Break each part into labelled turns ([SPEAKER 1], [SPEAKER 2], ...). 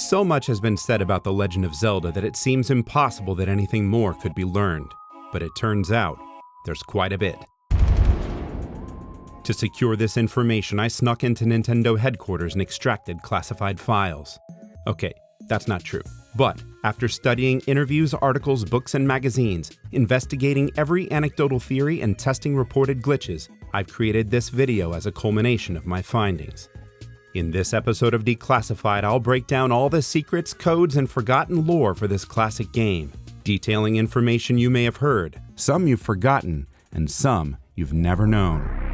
[SPEAKER 1] So much has been said about The Legend of Zelda that it seems impossible that anything more could be learned, but it turns out there's quite a bit. To secure this information, I snuck into Nintendo headquarters and extracted classified files. Okay, that's not true. But after studying interviews, articles, books, and magazines, investigating every anecdotal theory, and testing reported glitches, I've created this video as a culmination of my findings. In this episode of Declassified, I'll break down all the secrets, codes, and forgotten lore for this classic game, detailing information you may have heard, some you've forgotten, and some you've never known.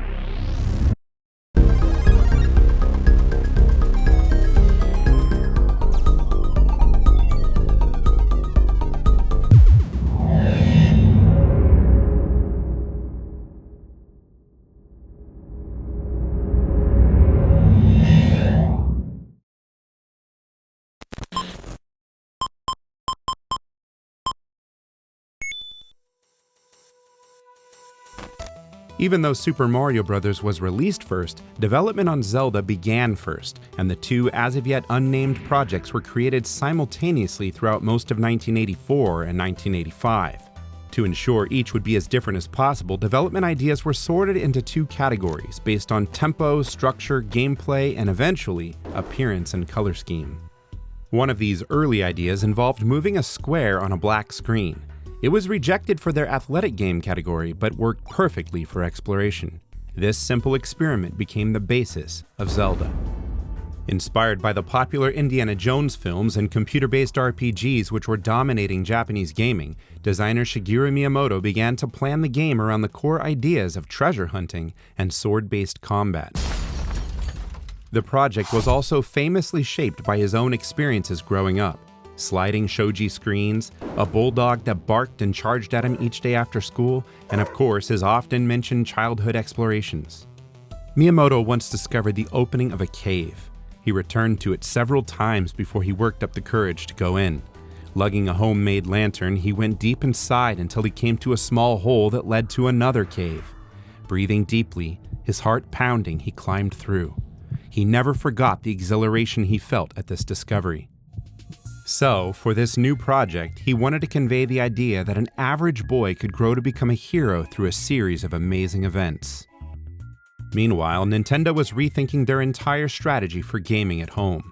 [SPEAKER 1] Even though Super Mario Bros. Was released first, development on Zelda began first, and the two as-of-yet unnamed projects were created simultaneously throughout most of 1984 and 1985. To ensure each would be as different as possible, development ideas were sorted into two categories based on tempo, structure, gameplay, and eventually, appearance and color scheme. One of these early ideas involved moving a square on a black screen. It was rejected for their athletic game category, but worked perfectly for exploration. This simple experiment became the basis of Zelda. Inspired by the popular Indiana Jones films and computer-based RPGs which were dominating Japanese gaming, designer Shigeru Miyamoto began to plan the game around the core ideas of treasure hunting and sword-based combat. The project was also famously shaped by his own experiences growing up. Sliding shoji screens, a bulldog that barked and charged at him each day after school, and of course his often mentioned childhood explorations. Miyamoto once discovered the opening of a cave. He returned to it several times before he worked up the courage to go in. Lugging a homemade lantern, he went deep inside until he came to a small hole that led to another cave. Breathing deeply, his heart pounding, he climbed through. He never forgot the exhilaration he felt at this discovery. So, for this new project, he wanted to convey the idea that an average boy could grow to become a hero through a series of amazing events. Meanwhile, Nintendo was rethinking their entire strategy for gaming at home.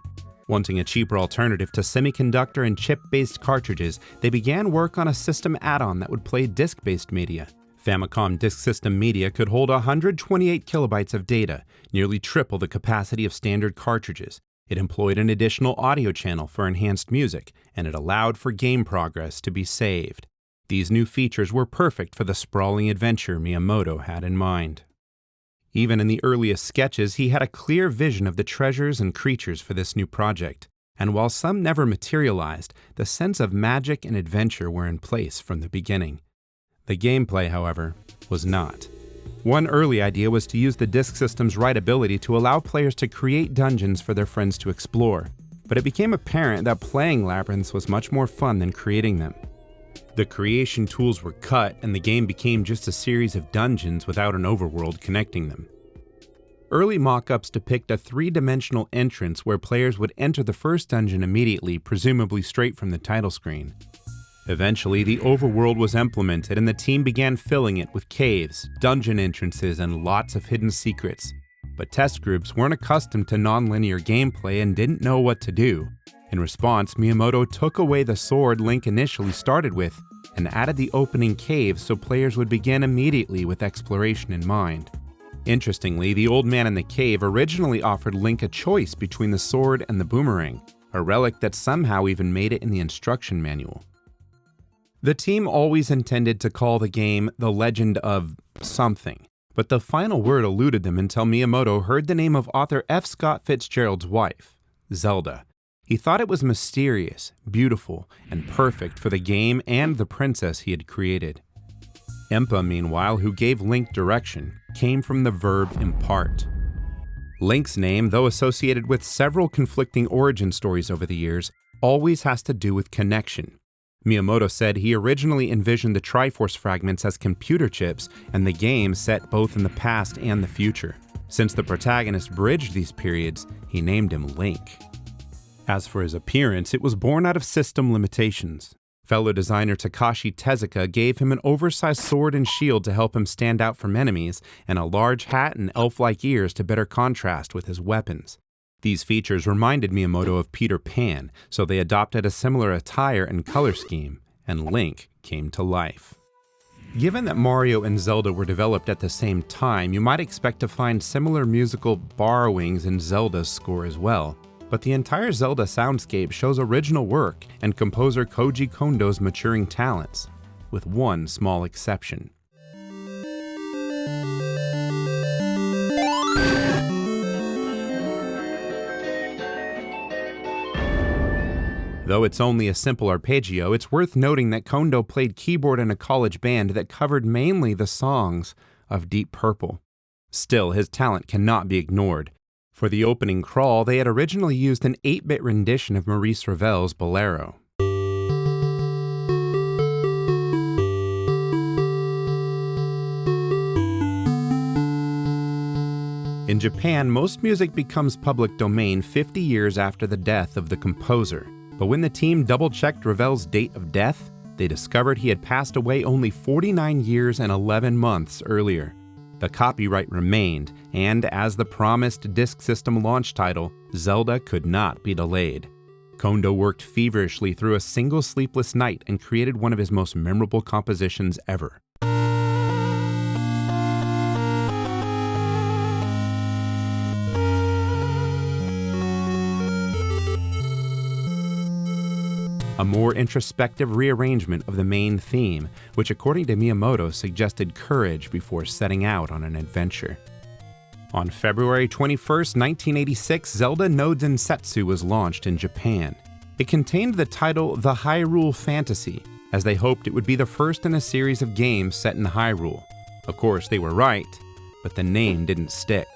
[SPEAKER 1] Wanting a cheaper alternative to semiconductor and chip-based cartridges, they began work on a system add-on that would play disc-based media. Famicom Disk System media could hold 128 kilobytes of data, nearly triple the capacity of standard cartridges. It employed an additional audio channel for enhanced music, and it allowed for game progress to be saved. These new features were perfect for the sprawling adventure Miyamoto had in mind. Even in the earliest sketches, he had a clear vision of the treasures and creatures for this new project, and while some never materialized, the sense of magic and adventure were in place from the beginning. The gameplay, however, was not. One early idea was to use the disk system's writability to allow players to create dungeons for their friends to explore, but it became apparent that playing labyrinths was much more fun than creating them. The creation tools were cut, and the game became just a series of dungeons without an overworld connecting them. Early mock-ups depict a three-dimensional entrance where players would enter the first dungeon immediately, presumably straight from the title screen. Eventually, the overworld was implemented and the team began filling it with caves, dungeon entrances, and lots of hidden secrets. But test groups weren't accustomed to non-linear gameplay and didn't know what to do. In response, Miyamoto took away the sword Link initially started with and added the opening cave so players would begin immediately with exploration in mind. Interestingly, the old man in the cave originally offered Link a choice between the sword and the boomerang, a relic that somehow even made it in the instruction manual. The team always intended to call the game The Legend of something, but the final word eluded them until Miyamoto heard the name of author F. Scott Fitzgerald's wife, Zelda. He thought it was mysterious, beautiful, and perfect for the game and the princess he had created. Impa, meanwhile, who gave Link direction, came from the verb impart. Link's name, though associated with several conflicting origin stories over the years, always has to do with connection. Miyamoto said he originally envisioned the Triforce fragments as computer chips and the game set both in the past and the future. Since the protagonist bridged these periods, he named him Link. As for his appearance, it was born out of system limitations. Fellow designer Takashi Tezuka gave him an oversized sword and shield to help him stand out from enemies, and a large hat and elf-like ears to better contrast with his weapons. These features reminded Miyamoto of Peter Pan, so they adopted a similar attire and color scheme, and Link came to life. Given that Mario and Zelda were developed at the same time, you might expect to find similar musical borrowings in Zelda's score as well. But the entire Zelda soundscape shows original work and composer Koji Kondo's maturing talents, with one small exception. Though it's only a simple arpeggio, it's worth noting that Kondo played keyboard in a college band that covered mainly the songs of Deep Purple. Still, his talent cannot be ignored. For the opening crawl, they had originally used an 8-bit rendition of Maurice Ravel's Bolero. In Japan, most music becomes public domain 50 years after the death of the composer. But when the team double-checked Ravel's date of death, they discovered he had passed away only 49 years and 11 months earlier. The copyright remained, and as the promised Disk System launch title, Zelda could not be delayed. Kondo worked feverishly through a single sleepless night and created one of his most memorable compositions ever. A more introspective rearrangement of the main theme, which according to Miyamoto suggested courage before setting out on an adventure. On February 21, 1986, Zelda no Densetsu was launched in Japan. It contained the title The Hyrule Fantasy, as they hoped it would be the first in a series of games set in Hyrule. Of course, they were right, but the name didn't stick.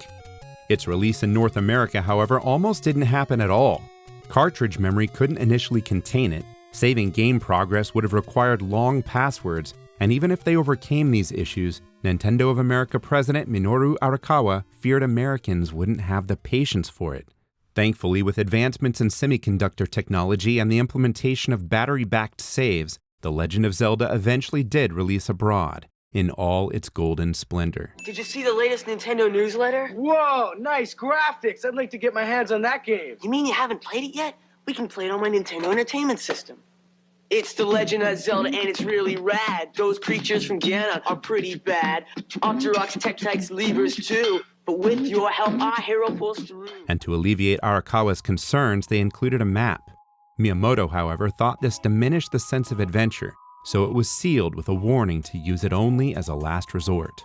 [SPEAKER 1] Its release in North America, however, almost didn't happen at all. Cartridge memory couldn't initially contain it. Saving game progress would have required long passwords, and even if they overcame these issues, Nintendo of America president Minoru Arakawa feared Americans wouldn't have the patience for it. Thankfully, with advancements in semiconductor technology and the implementation of battery-backed saves, The Legend of Zelda eventually did release abroad, in all its golden splendor.
[SPEAKER 2] Did you see the latest Nintendo newsletter?
[SPEAKER 3] Whoa, nice graphics! I'd like to get my hands on that game.
[SPEAKER 2] You mean you haven't played it yet? We can play it on my Nintendo Entertainment System. It's The Legend of Zelda, and it's really rad. Those creatures from Ganon are pretty bad. Octoroks, Tektites, Levers too. But with your help, our hero pulls through.
[SPEAKER 1] And to alleviate Arakawa's concerns, they included a map. Miyamoto, however, thought this diminished the sense of adventure, so it was sealed with a warning to use it only as a last resort.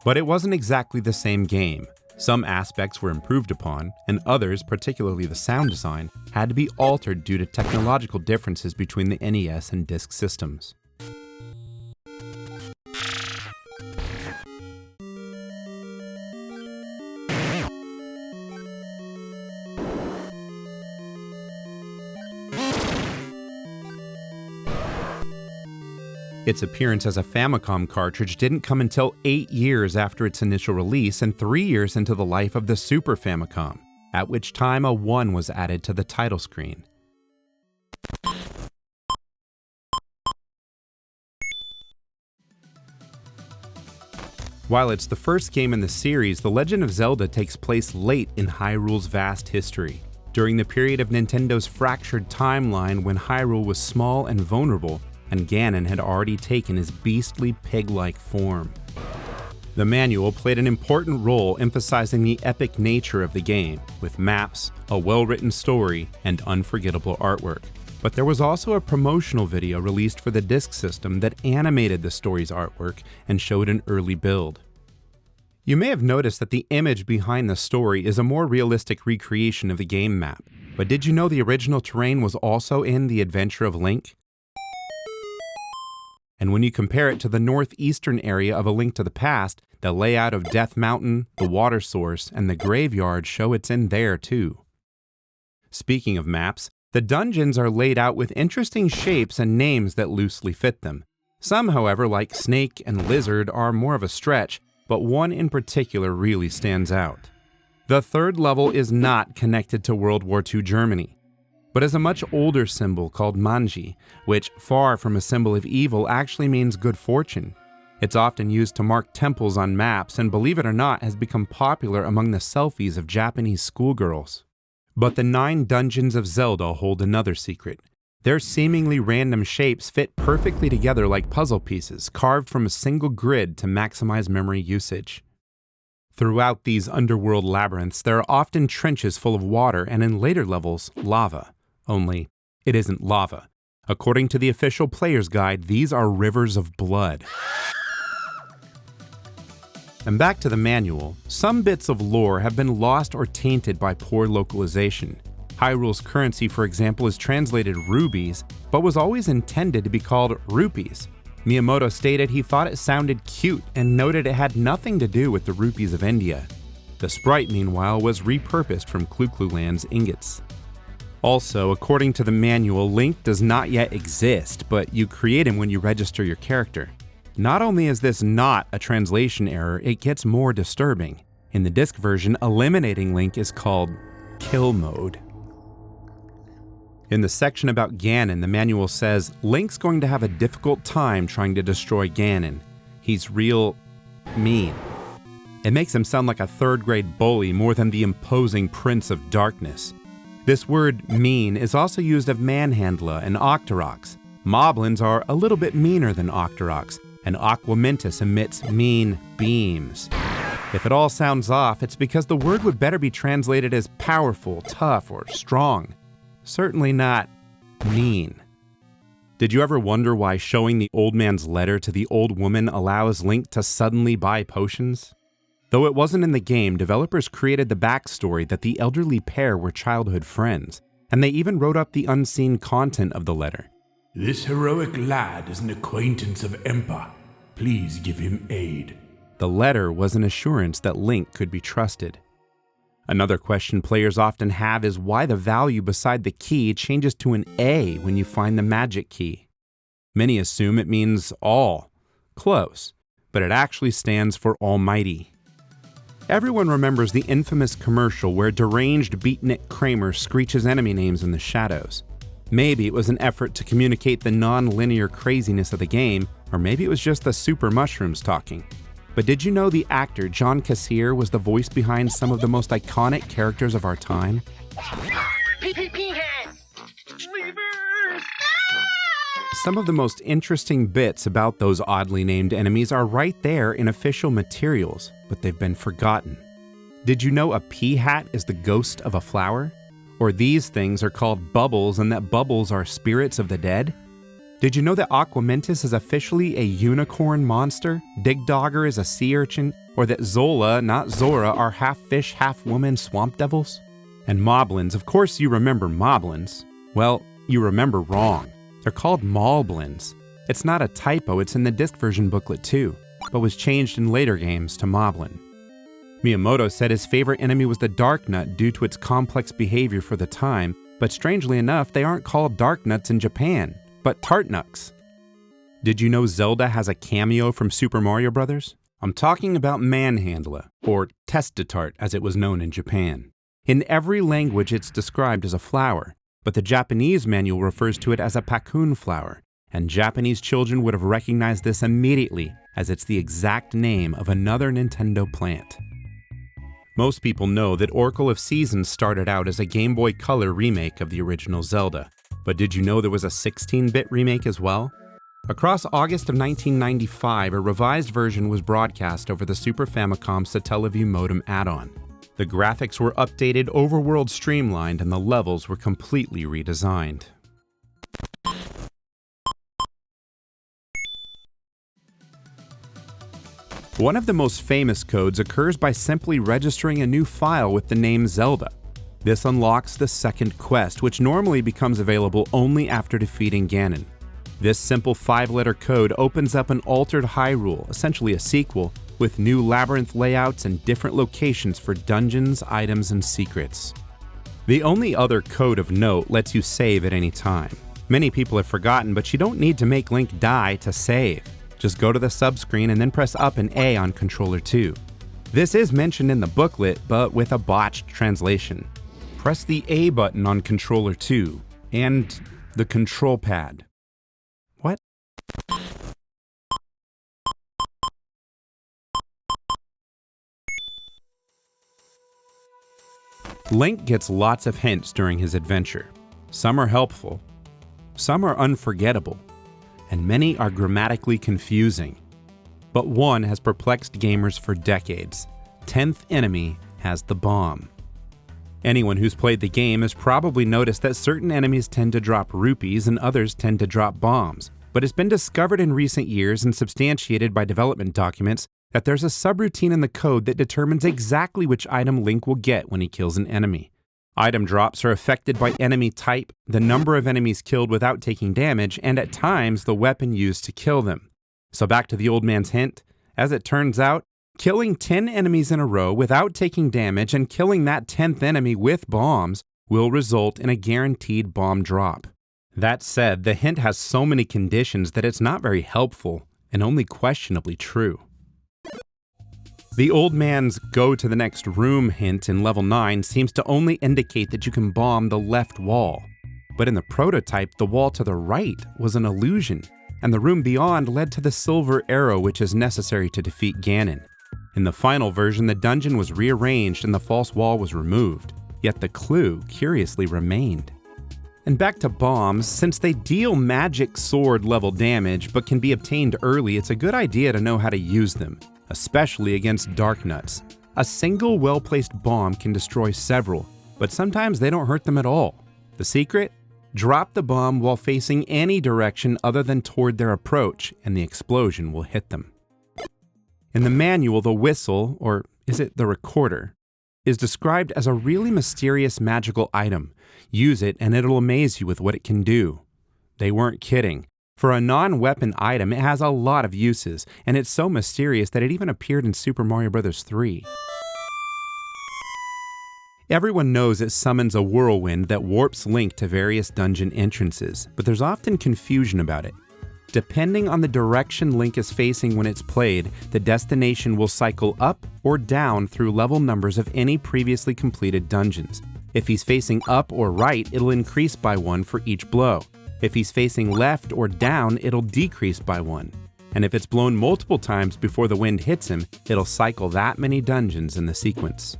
[SPEAKER 1] But it wasn't exactly the same game. Some aspects were improved upon, and others, particularly the sound design, had to be altered due to technological differences between the NES and Disk systems. Its appearance as a Famicom cartridge didn't come until 8 years after its initial release and 3 years into the life of the Super Famicom, at which time a 1 was added to the title screen. While it's the first game in the series, The Legend of Zelda takes place late in Hyrule's vast history, during the period of Nintendo's fractured timeline when Hyrule was small and vulnerable, and Ganon had already taken his beastly pig-like form. The manual played an important role emphasizing the epic nature of the game, with maps, a well-written story, and unforgettable artwork. But there was also a promotional video released for the Disk System that animated the story's artwork and showed an early build. You may have noticed that the image behind the story is a more realistic recreation of the game map, but did you know the original terrain was also in The Adventure of Link? And when you compare it to the northeastern area of A Link to the Past, the layout of Death Mountain, the water source, and the graveyard show it's in there too. Speaking of maps, the dungeons are laid out with interesting shapes and names that loosely fit them. Some, however, like Snake and Lizard, are more of a stretch, but one in particular really stands out. The third level is not connected to World War II Germany. but is a much older symbol called manji, which, far from a symbol of evil, actually means good fortune. It's often used to mark temples on maps, and believe it or not, has become popular among the selfies of Japanese schoolgirls. But the 9 dungeons of Zelda hold another secret. Their seemingly random shapes fit perfectly together like puzzle pieces, carved from a single grid to maximize memory usage. Throughout these underworld labyrinths, there are often trenches full of water, and in later levels, lava. Only, it isn't lava. According to the official player's guide, these are rivers of blood. And back to the manual, some bits of lore have been lost or tainted by poor localization. Hyrule's currency, for example, is translated rubies, but was always intended to be called rupees. Miyamoto stated he thought it sounded cute and noted it had nothing to do with the rupees of India. The sprite, meanwhile, was repurposed from Clu Land's ingots. Also, according to the manual, Link does not yet exist, but you create him when you register your character. Not only is this not a translation error, it gets more disturbing. In the disc version, eliminating Link is called kill mode. In the section about Ganon, the manual says, Link's going to have a difficult time trying to destroy Ganon. He's real mean. It makes him sound like a third-grade bully more than the imposing Prince of Darkness. This word mean is also used of Manhandla and Octoroks. Moblins are a little bit meaner than Octoroks, and Aquamentus emits mean beams. If it all sounds off, it's because the word would better be translated as powerful, tough, or strong. Certainly not mean. Did you ever wonder why showing the old man's letter to the old woman allows Link to suddenly buy potions? Though it wasn't in the game, developers created the backstory that the elderly pair were childhood friends, and they even wrote up the unseen content of the letter.
[SPEAKER 4] This heroic lad is an acquaintance of Empa. Please give him aid.
[SPEAKER 1] The letter was an assurance that Link could be trusted. Another question players often have is why the value beside the key changes to an A when you find the magic key. Many assume it means all. Close, but it actually stands for Almighty. Everyone remembers the infamous commercial where deranged beatnik Kramer screeches enemy names in the shadows. Maybe it was an effort to communicate the non-linear craziness of the game, or maybe it was just the super mushrooms talking. But did you know the actor John Cassier was the voice behind some of the most iconic characters of our time? Some of the most interesting bits about those oddly named enemies are right there in official materials, but they've been forgotten. Did you know a pea-hat is the ghost of a flower? Or these things are called bubbles and that bubbles are spirits of the dead? Did you know that Aquamentus is officially a unicorn monster, Digdogger is a sea urchin, or that Zola, not Zora, are half fish, half woman swamp devils? And moblins, of course you remember moblins. Well, you remember wrong. They're called moblins. It's not a typo, it's in the disc version booklet too, but was changed in later games to moblin. Miyamoto said his favorite enemy was the Darknut due to its complex behavior for the time, but strangely enough, they aren't called Darknuts in Japan, but Tartnucks. Did you know Zelda has a cameo from Super Mario Bros.? I'm talking about Manhandla, or Testitart as it was known in Japan. In every language it's described as a flower, but the Japanese manual refers to it as a Pakun flower, and Japanese children would have recognized this immediately as it's the exact name of another Nintendo plant. Most people know that Oracle of Seasons started out as a Game Boy Color remake of the original Zelda. But did you know there was a 16-bit remake as well? Across August of 1995, a revised version was broadcast over the Super Famicom Satellaview modem add-on. The graphics were updated, overworld streamlined, and the levels were completely redesigned. One of the most famous codes occurs by simply registering a new file with the name Zelda. This unlocks the second quest, which normally becomes available only after defeating Ganon. This simple 5-letter code opens up an altered Hyrule, essentially a sequel, with new labyrinth layouts and different locations for dungeons, items, and secrets. The only other code of note lets you save at any time. Many people have forgotten, but you don't need to make Link die to save. Just go to the subscreen and then press up and A on controller 2. This is mentioned in the booklet, but with a botched translation. Press the A button on controller 2 and the control pad. What? Link gets lots of hints during his adventure. Some are helpful, some are unforgettable, and many are grammatically confusing. But one has perplexed gamers for decades. 10th enemy has the bomb. Anyone who's played the game has probably noticed that certain enemies tend to drop rupees and others tend to drop bombs. But it's been discovered in recent years and substantiated by development documents that there's a subroutine in the code that determines exactly which item Link will get when he kills an enemy. Item drops are affected by enemy type, the number of enemies killed without taking damage, and at times the weapon used to kill them. So back to the old man's hint, as it turns out, killing 10 enemies in a row without taking damage and killing that 10th enemy with bombs will result in a guaranteed bomb drop. That said, the hint has so many conditions that it's not very helpful and only questionably true. The old man's go to the next room hint in level 9 seems to only indicate that you can bomb the left wall. But in the prototype, the wall to the right was an illusion, and the room beyond led to the silver arrow which is necessary to defeat Ganon. In the final version, the dungeon was rearranged and the false wall was removed, yet the clue curiously remained. And back to bombs, since they deal magic sword level damage but can be obtained early, it's a good idea to know how to use them, especially against dark nuts. A single well-placed bomb can destroy several, but sometimes they don't hurt them at all. The secret? Drop the bomb while facing any direction other than toward their approach, and the explosion will hit them. In the manual, the whistle, or is it the recorder, is described as a really mysterious magical item. Use it and it'll amaze you with what it can do. They weren't kidding. For a non-weapon item, it has a lot of uses, and it's so mysterious that it even appeared in Super Mario Bros. 3. Everyone knows it summons a whirlwind that warps Link to various dungeon entrances, but there's often confusion about it. Depending on the direction Link is facing when it's played, the destination will cycle up or down through level numbers of any previously completed dungeons. If he's facing up or right, it'll increase by 1 for each blow. If he's facing left or down, it'll decrease by 1. And if it's blown multiple times before the wind hits him, it'll cycle that many dungeons in the sequence.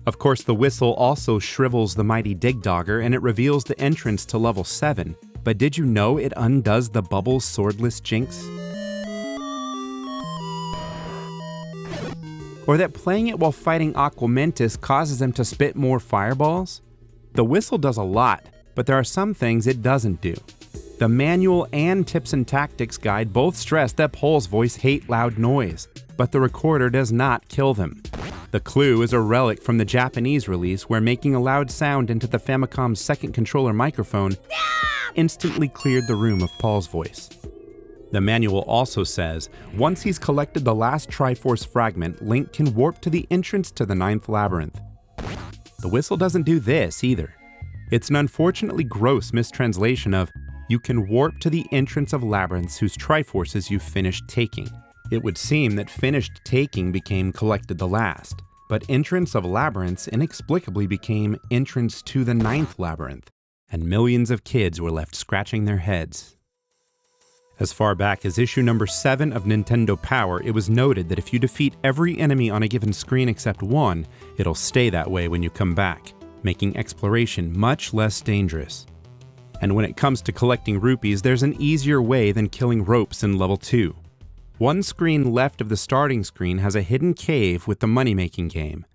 [SPEAKER 1] Of course, the whistle also shrivels the mighty Digdogger and it reveals the entrance to level 7, but did you know it undoes the Bubbles swordless jinx? Or that playing it while fighting Aquamentus causes him to spit more fireballs? The whistle does a lot, but there are some things it doesn't do. The manual and tips and tactics guide both stress that Paul's voice hate loud noise, but the recorder does not kill them. The clue is a relic from the Japanese release where making a loud sound into the Famicom's second controller microphone instantly cleared the room of Paul's voice. The manual also says, once he's collected the last Triforce fragment, Link can warp to the entrance to the 9th labyrinth. The whistle doesn't do this either. It's an unfortunately gross mistranslation of, you can warp to the entrance of labyrinths whose Triforces you've finished taking. It would seem that finished taking became collected the last, but entrance of labyrinths inexplicably became entrance to the 9th labyrinth, and millions of kids were left scratching their heads. As far back as issue number 7 of Nintendo Power, it was noted that if you defeat every enemy on a given screen except one, it'll stay that way when you come back, making exploration much less dangerous. And when it comes to collecting rupees, there's an easier way than killing ropes in level 2. One screen left of the starting screen has a hidden cave with the money-making game.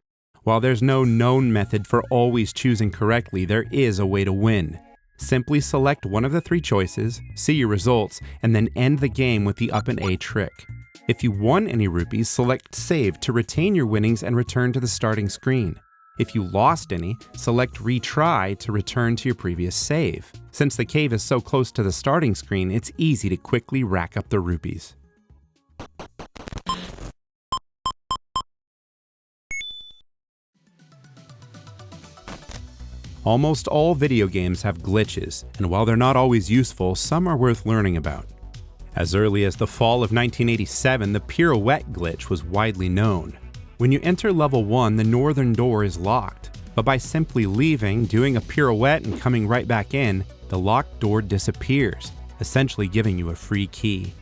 [SPEAKER 1] While there's no known method for always choosing correctly, there is a way to win. Simply select one of the 3 choices, see your results, and then end the game with the up and A trick. If you won any rupees, select Save to retain your winnings and return to the starting screen. If you lost any, select Retry to return to your previous save. Since the cave is so close to the starting screen, it's easy to quickly rack up the rupees. Almost all video games have glitches, and while they're not always useful, some are worth learning about. As early as the fall of 1987, the pirouette glitch was widely known. When you enter level 1, the northern door is locked, but by simply leaving, doing a pirouette, and coming right back in, the locked door disappears, essentially giving you a free key.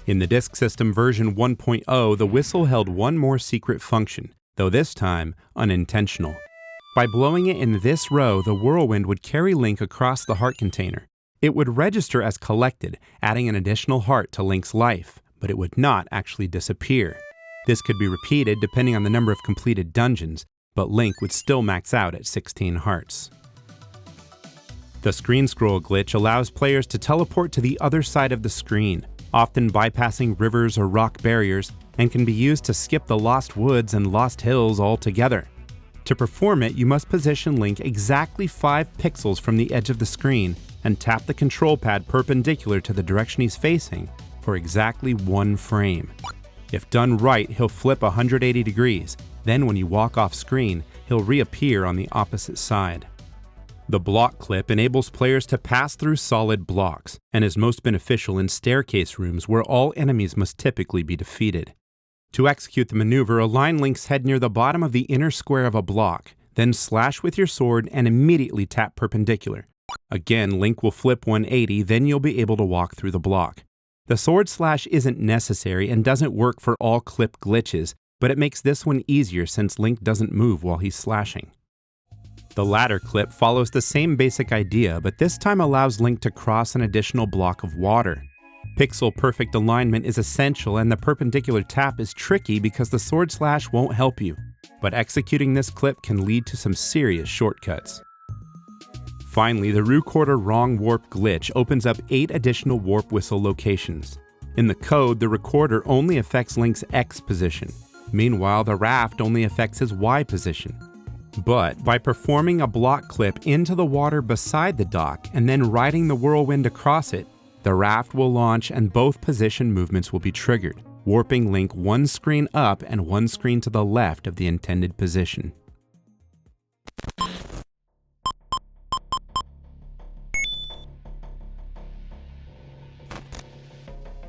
[SPEAKER 1] In the Disk System version 1.0, the whistle held one more secret function, though this time unintentional. By blowing it in this row, the whirlwind would carry Link across the heart container. It would register as collected, adding an additional heart to Link's life, but it would not actually disappear. This could be repeated depending on the number of completed dungeons, but Link would still max out at 16 hearts. The screen scroll glitch allows players to teleport to the other side of the screen, often bypassing rivers or rock barriers, and can be used to skip the Lost Woods and Lost Hills altogether. To perform it, you must position Link exactly 5 pixels from the edge of the screen and tap the control pad perpendicular to the direction he's facing for exactly 1 frame. If done right, he'll flip 180 degrees. Then when you walk off screen, he'll reappear on the opposite side. The block clip enables players to pass through solid blocks, and is most beneficial in staircase rooms where all enemies must typically be defeated. To execute the maneuver, align Link's head near the bottom of the inner square of a block, then slash with your sword and immediately tap perpendicular. Again, Link will flip 180, then you'll be able to walk through the block. The sword slash isn't necessary and doesn't work for all clip glitches, but it makes this one easier since Link doesn't move while he's slashing. The ladder clip follows the same basic idea, but this time allows Link to cross an additional block of water. Pixel perfect alignment is essential, and the perpendicular tap is tricky because the sword slash won't help you, but executing this clip can lead to some serious shortcuts. Finally, the recorder wrong warp glitch opens up 8 additional warp whistle locations. In the code, the recorder only affects Link's X position. Meanwhile, the raft only affects his Y position. But by performing a block clip into the water beside the dock and then riding the whirlwind across it, the raft will launch and both position movements will be triggered, warping Link 1 screen up and 1 screen to the left of the intended position.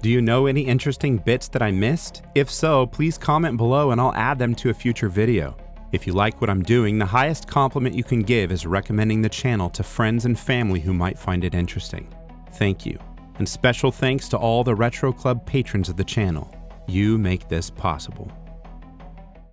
[SPEAKER 1] Do you know any interesting bits that I missed? If so, please comment below and I'll add them to a future video. If you like what I'm doing, the highest compliment you can give is recommending the channel to friends and family who might find it interesting. Thank you. And special thanks to all the Retro Club patrons of the channel. You make this possible.